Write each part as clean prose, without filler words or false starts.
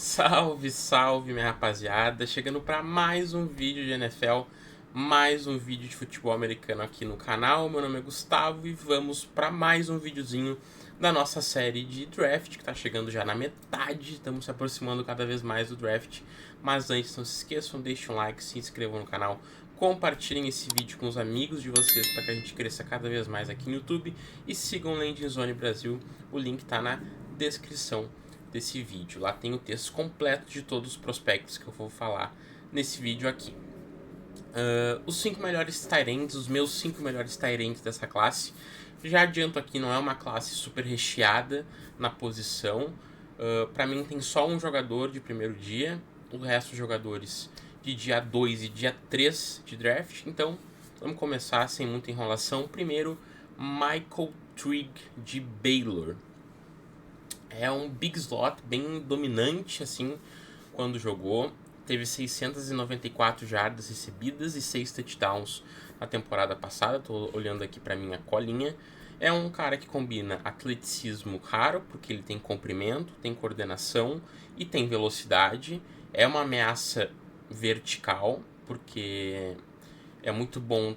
Salve, salve, minha rapaziada. Chegando para mais um vídeo de NFL, mais um vídeo de futebol americano aqui no canal. Meu nome é Gustavo e vamos para mais um videozinho da nossa série de draft, que tá chegando já na metade. Estamos se aproximando cada vez mais do draft. Mas antes, não se esqueçam, deixem um like, se inscrevam no canal, compartilhem esse vídeo com os amigos de vocês para que a gente cresça cada vez mais aqui no YouTube. E sigam o Landing Zone Brasil, o link tá na descrição desse vídeo. Lá tem o texto completo de todos os prospectos que eu vou falar nesse vídeo aqui. Os 5 melhores tight ends, os meus 5 melhores tight ends dessa classe. Já adianto aqui, não é uma classe super recheada na posição. Para mim tem só um jogador de primeiro dia, o resto jogadores de dia 2 e dia 3 de draft. Então vamos começar sem muita enrolação. Primeiro, Michael Trigg de Baylor. É um big slot bem dominante assim quando jogou. Teve 694 jardas recebidas e 6 touchdowns na temporada passada. Tô olhando aqui para minha colinha. É um cara que combina atleticismo raro, porque ele tem comprimento, tem coordenação e tem velocidade. É uma ameaça vertical, porque é muito bom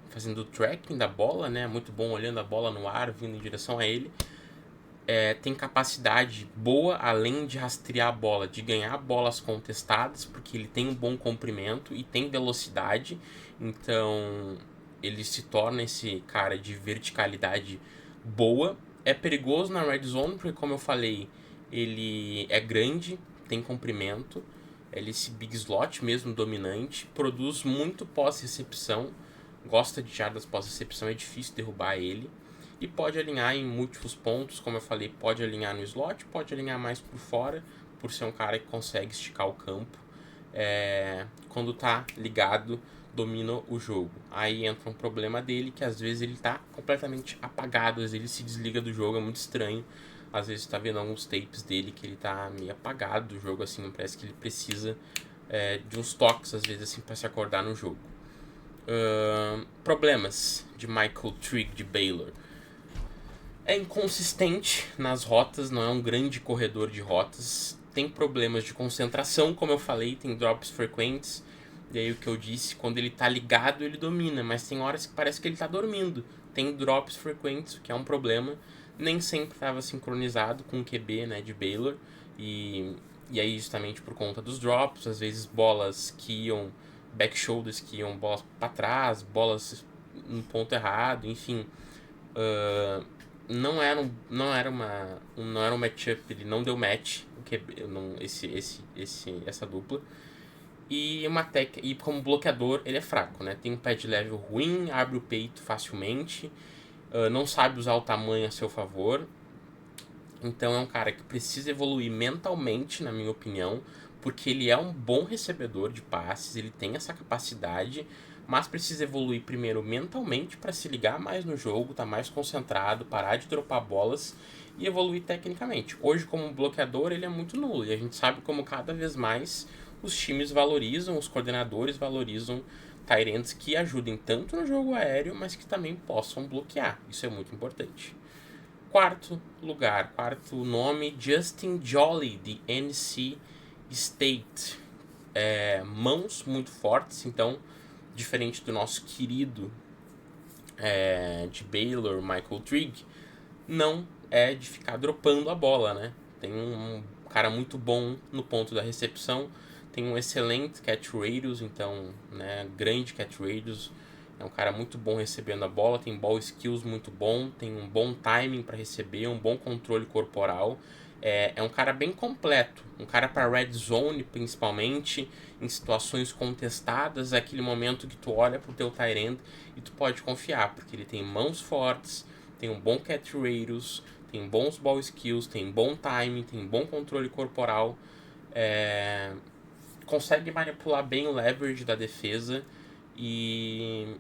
fazendo o tracking da bola, né? É muito bom olhando a bola no ar, vindo em direção a ele. Tem capacidade boa, além de rastrear a bola, de ganhar bolas contestadas, porque ele tem um bom comprimento e tem velocidade, então ele se torna esse cara de verticalidade boa. É perigoso na red zone, porque como eu falei, ele é grande, tem comprimento, ele é esse big slot mesmo, dominante, produz muito pós-recepção, gosta de jardas pós-recepção, é difícil derrubar ele. E pode alinhar em múltiplos pontos, como eu falei, pode alinhar no slot, pode alinhar mais por fora, por ser um cara que consegue esticar o campo. Quando tá ligado, domina o jogo. Aí entra um problema dele, que às vezes ele tá completamente apagado, às vezes ele se desliga do jogo, é muito estranho. Às vezes tá vendo alguns tapes dele que ele tá meio apagado do jogo, assim, parece que ele precisa de uns toques, às vezes, assim, pra se acordar no jogo. Problemas de Michael Trigg de Baylor. É inconsistente nas rotas, não é um grande corredor de rotas. Tem problemas de concentração, como eu falei, tem drops frequentes. E aí o que eu disse, quando ele tá ligado, ele domina, mas tem horas que parece que ele tá dormindo. Tem drops frequentes, o que é um problema. Nem sempre estava sincronizado com o QB, né, de Baylor. E aí justamente por conta dos drops, às vezes bolas que iam back shoulders, que iam bolas para trás, bolas no ponto errado, enfim. Não era um matchup, ele não deu match, essa dupla. E como bloqueador ele é fraco, né? Tem um pad level ruim, abre o peito facilmente, não sabe usar o tamanho a seu favor. Então é um cara que precisa evoluir mentalmente, na minha opinião, porque ele é um bom recebedor de passes, ele tem essa capacidade, mas precisa evoluir primeiro mentalmente para se ligar mais no jogo, estar mais concentrado, parar de dropar bolas e evoluir tecnicamente. Hoje, como bloqueador, ele é muito nulo e a gente sabe como cada vez mais os times valorizam, os coordenadores valorizam tight ends que ajudem tanto no jogo aéreo, mas que também possam bloquear. Isso é muito importante. Quarto lugar, quarto nome, Justin Jolly, de NC State. Mãos muito fortes, então, diferente do nosso querido de Baylor, Michael Trigg, não é de ficar dropando a bola, né? Tem um cara muito bom no ponto da recepção, tem um excelente catch radius, então, né, grande catch radius. É um cara muito bom recebendo a bola, tem ball skills muito bom, tem um bom timing para receber, um bom controle corporal. É um cara bem completo, um cara para red zone principalmente, em situações contestadas, é aquele momento que tu olha pro teu tight end e tu pode confiar, porque ele tem mãos fortes, tem um bom catch radius, tem bons ball skills, tem bom timing, tem bom controle corporal, consegue manipular bem o leverage da defesa e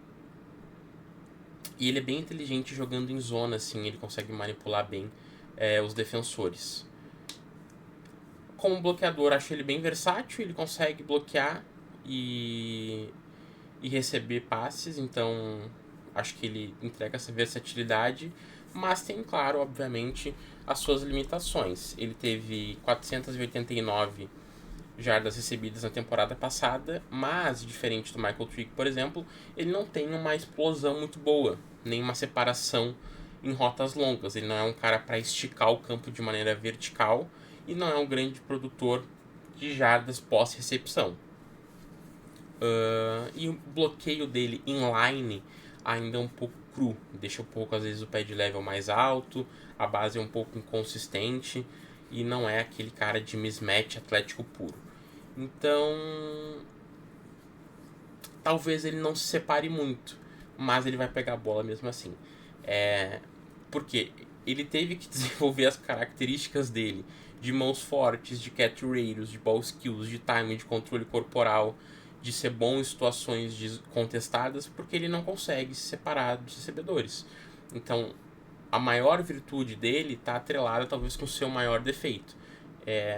ele é bem inteligente jogando em zona, assim, ele consegue manipular bem os defensores. Como bloqueador, acho ele bem versátil, ele consegue bloquear e receber passes, então acho que ele entrega essa versatilidade, mas tem, claro, obviamente, as suas limitações. Ele teve 489 jardas recebidas na temporada passada, mas, diferente do Michael Trick, por exemplo, ele não tem uma explosão muito boa, nem uma separação em rotas longas. Ele não é um cara para esticar o campo de maneira vertical e não é um grande produtor de jardas pós-recepção. E o bloqueio dele inline ainda é um pouco cru, deixa um pouco às vezes o pad level mais alto, a base é um pouco inconsistente e não é aquele cara de mismatch atlético puro. Então, talvez ele não se separe muito, mas ele vai pegar a bola mesmo assim. Porque ele teve que desenvolver as características dele de mãos fortes, de catch radius, de ball skills, de timing, de controle corporal, de ser bom em situações contestadas, porque ele não consegue se separar dos recebedores. Então, a maior virtude dele está atrelada talvez com o seu maior defeito.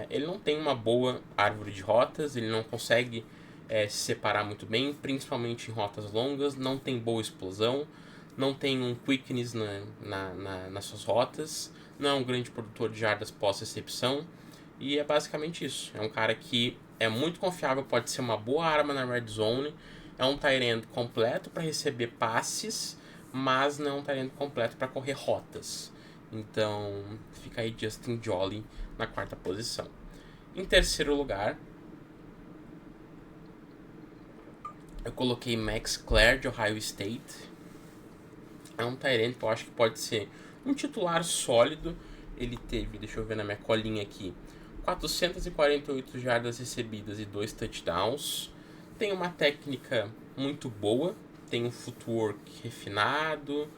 Ele não tem uma boa árvore de rotas, ele não consegue se separar muito bem, principalmente em rotas longas, não tem boa explosão, não tem um quickness nas suas rotas, não é um grande produtor de jardas pós-recepção, e é basicamente isso. É um cara que é muito confiável, pode ser uma boa arma na red zone, é um tight end completo para receber passes, mas não é um tight end completo para correr rotas. Então fica aí Justin Jolly na quarta posição. Em terceiro lugar, eu coloquei Max Clare de Ohio State. É um tight end que eu acho que pode ser um titular sólido. Ele teve, deixa eu ver na minha colinha aqui, 448 jardas recebidas e 2 touchdowns. Tem uma técnica muito boa, tem um footwork refinado,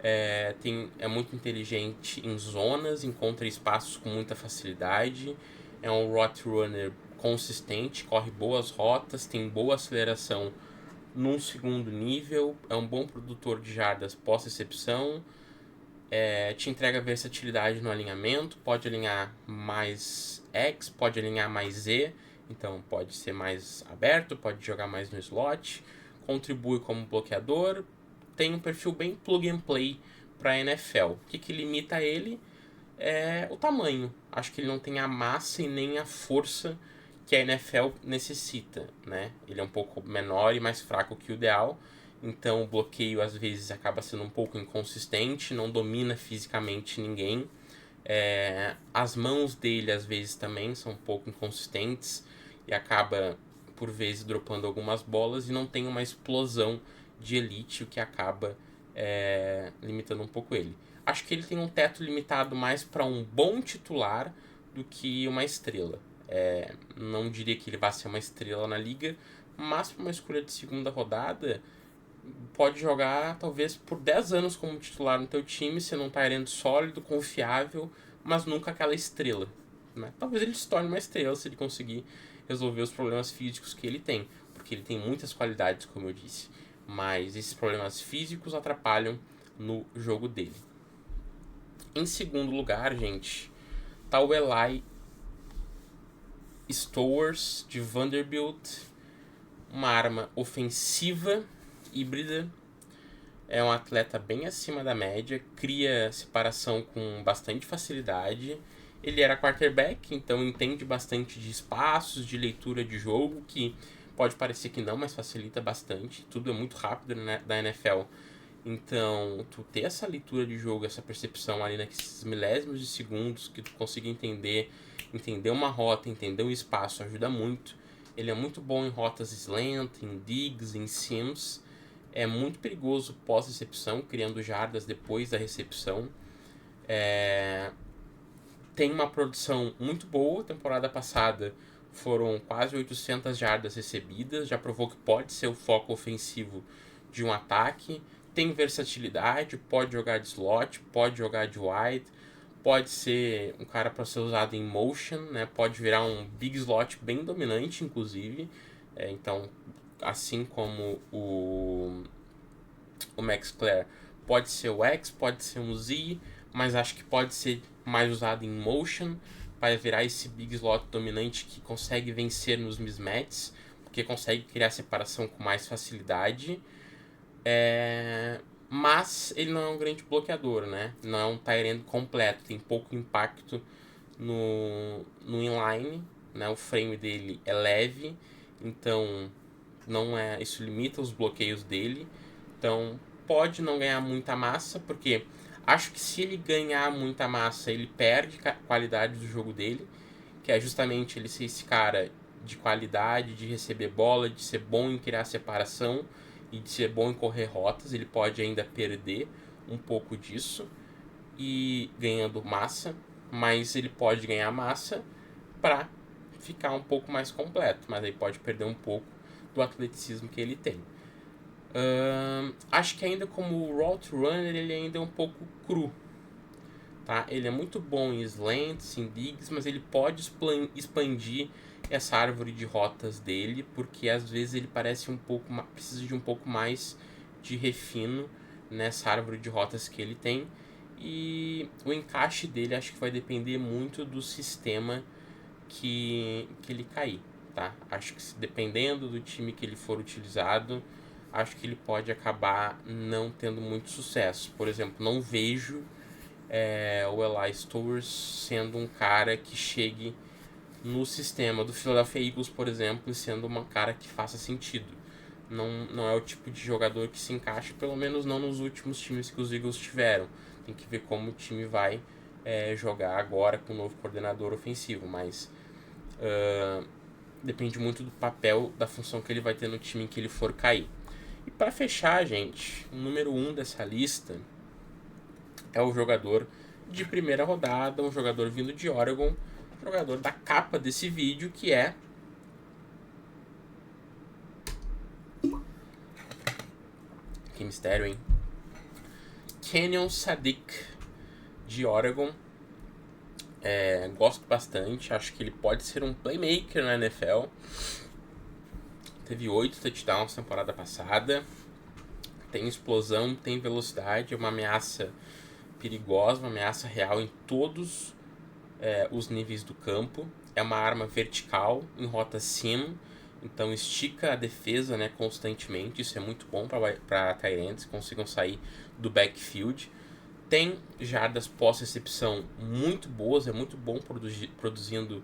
é muito inteligente em zonas, encontra espaços com muita facilidade, é um route runner consistente, corre boas rotas, tem boa aceleração num segundo nível, é um bom produtor de jardas pós-recepção, te entrega versatilidade no alinhamento, pode alinhar mais X, pode alinhar mais Z, então pode ser mais aberto, pode jogar mais no slot, contribui como bloqueador, tem um perfil bem plug and play para a NFL. O que limita ele é o tamanho. Acho que ele não tem a massa e nem a força que a NFL necessita, né? Ele é um pouco menor e mais fraco que o ideal, então o bloqueio às vezes acaba sendo um pouco inconsistente, não domina fisicamente ninguém. As mãos dele às vezes também são um pouco inconsistentes e acaba por vezes dropando algumas bolas e não tem uma explosão de elite, o que acaba limitando um pouco ele. Acho que ele tem um teto limitado mais para um bom titular do que uma estrela. Não diria que ele vai ser uma estrela na liga, mas para uma escolha de segunda rodada, pode jogar talvez por 10 anos como titular no teu time, sendo um tight sólido, confiável, mas nunca aquela estrela, né? Talvez ele se torne uma estrela se ele conseguir resolver os problemas físicos que ele tem, porque ele tem muitas qualidades, como eu disse, mas esses problemas físicos atrapalham no jogo dele. Em segundo lugar, gente, tá o Eli Stowers de Vanderbilt, uma arma ofensiva híbrida. É um atleta bem acima da média, cria separação com bastante facilidade. Ele era quarterback, então entende bastante de espaços, de leitura de jogo, que pode parecer que não, mas facilita bastante. Tudo é muito rápido na NFL. Então, tu ter essa leitura de jogo, essa percepção ali naqueles milésimos de segundos que tu consiga entender uma rota, entender um espaço, ajuda muito. Ele é muito bom em rotas slant, em digs, em sims. É muito perigoso pós-recepção, criando jardas depois da recepção. Tem uma produção muito boa. Temporada passada foram quase 800 jardas recebidas. Já provou que pode ser o foco ofensivo de um ataque. Tem versatilidade, pode jogar de slot, pode jogar de wide, pode ser um cara para ser usado em motion, né? Pode virar um big slot bem dominante, inclusive. Então, assim como o Max Clare, pode ser o X, pode ser um Z, mas acho que pode ser mais usado em motion para virar esse big slot dominante que consegue vencer nos mismatches, porque consegue criar separação com mais facilidade. mas ele não é um grande bloqueador, né? Não é um tight end completo, tem pouco impacto no inline, né? O frame dele é leve, então não é, isso limita os bloqueios dele. Então pode não ganhar muita massa, porque acho que se ele ganhar muita massa, ele perde a qualidade do jogo dele, que é justamente ele ser esse cara de qualidade, de receber bola, de ser bom em criar separação e de ser bom em correr rotas. Ele pode ainda perder um pouco disso e ganhando massa, mas ele pode ganhar massa para ficar um pouco mais completo, mas aí pode perder um pouco do atleticismo que ele tem. Acho que ainda como route runner ele ainda é um pouco cru, tá? Ele é muito bom em slants, em digs, mas ele pode expandir essa árvore de rotas dele, porque às vezes ele parece um pouco precisa de um pouco mais de refino nessa árvore de rotas que ele tem, e o encaixe dele acho que vai depender muito do sistema que ele cair, tá? Acho que dependendo do time que ele for utilizado, acho que ele pode acabar não tendo muito sucesso. Por exemplo, não vejo o Eli Stowers sendo um cara que chegue no sistema do Philadelphia Eagles, por exemplo, e sendo um cara que faça sentido. Não é o tipo de jogador que se encaixa, pelo menos não nos últimos times que os Eagles tiveram. Tem que ver como o time vai jogar agora com o novo coordenador ofensivo, mas depende muito do papel, da função que ele vai ter no time em que ele for cair. E para fechar, gente, o número 1 dessa lista é o jogador de primeira rodada, um jogador vindo de Oregon, jogador da capa desse vídeo, que é que mistério, hein? Kenyon Sadiq, de Oregon. Gosto bastante, acho que ele pode ser um playmaker na NFL. Teve 8 touchdowns na temporada passada. Tem explosão, tem velocidade, é uma ameaça perigosa, uma ameaça real em todos os níveis do campo. É uma arma vertical, em rota sim, então estica a defesa, né, constantemente. Isso é muito bom para tight ends que consigam sair do backfield. Tem jardas pós-recepção muito boas, é muito bom produzindo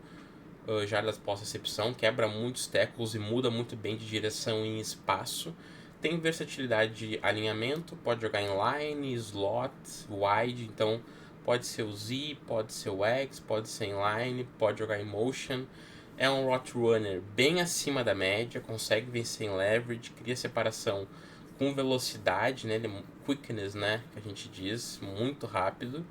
jardas pós-recepção, quebra muitos tackles e muda muito bem de direção em espaço. Tem versatilidade de alinhamento, pode jogar em line, slot, wide, então pode ser o Z, pode ser o X, pode ser em line, pode jogar em motion. É um route runner bem acima da média, consegue vencer em leverage, cria separação com velocidade, né? Quickness, né? Que a gente diz, muito rápido.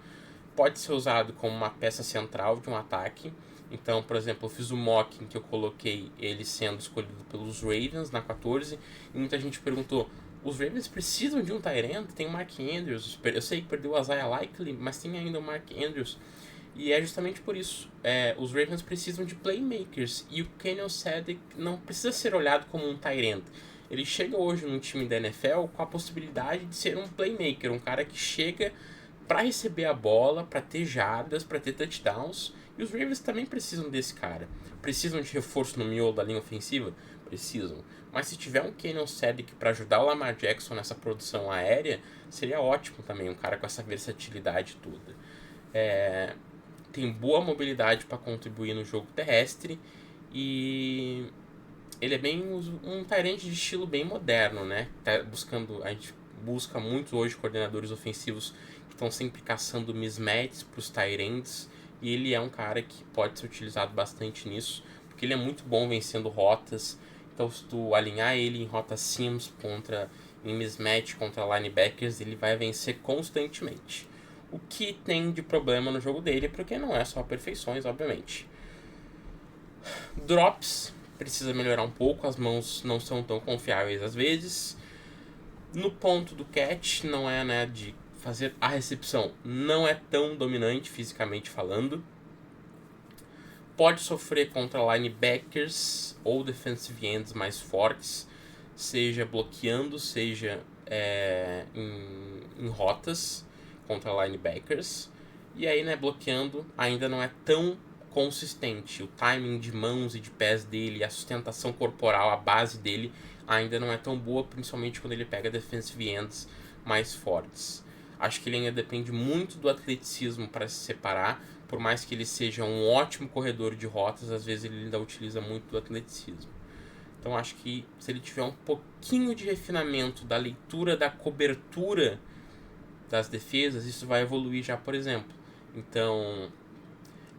Pode ser usado como uma peça central de um ataque. Então, por exemplo, eu fiz o mock em que eu coloquei ele sendo escolhido pelos Ravens na 14, e muita gente perguntou: os Ravens precisam de um tight end? Tem o Mark Andrews, eu sei que perdeu o Isaiah Likely, mas tem ainda o Mark Andrews. E é justamente por isso, os Ravens precisam de playmakers, e o Kenyon Sadiq não precisa ser olhado como um tight end. Ele chega hoje num time da NFL com a possibilidade de ser um playmaker, um cara que chega para receber a bola, para ter jardas, para ter touchdowns. E os Ravens também precisam desse cara. Precisam de reforço no miolo da linha ofensiva? Precisam. Mas se tiver um Kenyon Sadiq para ajudar o Lamar Jackson nessa produção aérea, seria ótimo também, um cara com essa versatilidade toda. Tem boa mobilidade para contribuir no jogo terrestre e ele é bem um tight end de estilo bem moderno, né? A gente busca muito hoje coordenadores ofensivos que estão sempre caçando mismatches para os tight ends, e ele é um cara que pode ser utilizado bastante nisso, porque ele é muito bom vencendo rotas. Então, se tu alinhar ele em rota sims em mismatch contra linebackers, ele vai vencer constantemente. O que tem de problema no jogo dele, porque não é só perfeições, obviamente. Drops, precisa melhorar um pouco, as mãos não são tão confiáveis às vezes. No ponto do catch, não é, né, de fazer a recepção, não é tão dominante fisicamente falando. Pode sofrer contra linebackers ou defensive ends mais fortes, seja bloqueando, seja em rotas contra linebackers. E aí, né, bloqueando ainda não é tão consistente. O timing de mãos e de pés dele, a sustentação corporal, a base dele ainda não é tão boa, principalmente quando ele pega defensive ends mais fortes. Acho que ele ainda depende muito do atleticismo para se separar, por mais que ele seja um ótimo corredor de rotas, às vezes ele ainda utiliza muito do atleticismo. Então acho que se ele tiver um pouquinho de refinamento da leitura da cobertura das defesas, isso vai evoluir já, por exemplo. Então,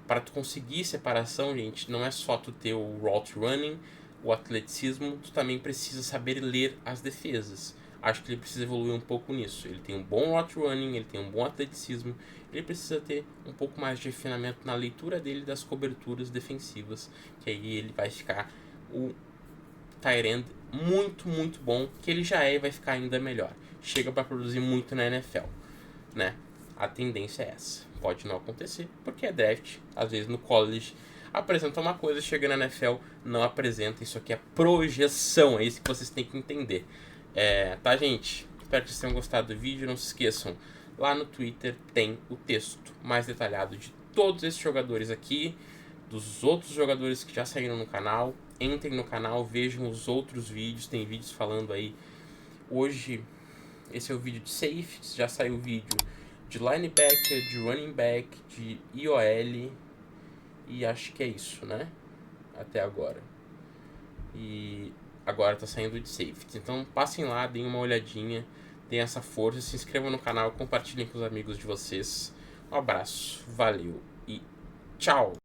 para tu conseguir separação, gente, não é só tu ter o route running, o atleticismo, tu também precisa saber ler as defesas. Acho que ele precisa evoluir um pouco nisso. Ele tem um bom route running, ele tem um bom atleticismo, ele precisa ter um pouco mais de refinamento na leitura dele das coberturas defensivas, que aí ele vai ficar o tight end muito, muito bom, que ele já é e vai ficar ainda melhor. Chega para produzir muito na NFL, né? A tendência é essa. Pode não acontecer, porque é draft. Às vezes no college apresenta uma coisa, chega na NFL, não apresenta. Isso aqui é projeção, é isso que vocês têm que entender. Tá, gente? Espero que vocês tenham gostado do vídeo. Não se esqueçam, lá no Twitter tem o texto mais detalhado de todos esses jogadores aqui, dos outros jogadores que já saíram no canal. Entrem no canal, vejam os outros vídeos, tem vídeos falando aí. Hoje, esse é o vídeo de safeties, já saiu o vídeo de linebacker, de running back, de IOL, e acho que é isso, né? Até agora. E agora tá saindo de safeties. Então passem lá, deem uma olhadinha, deem essa força, se inscrevam no canal, compartilhem com os amigos de vocês. Um abraço, valeu e tchau!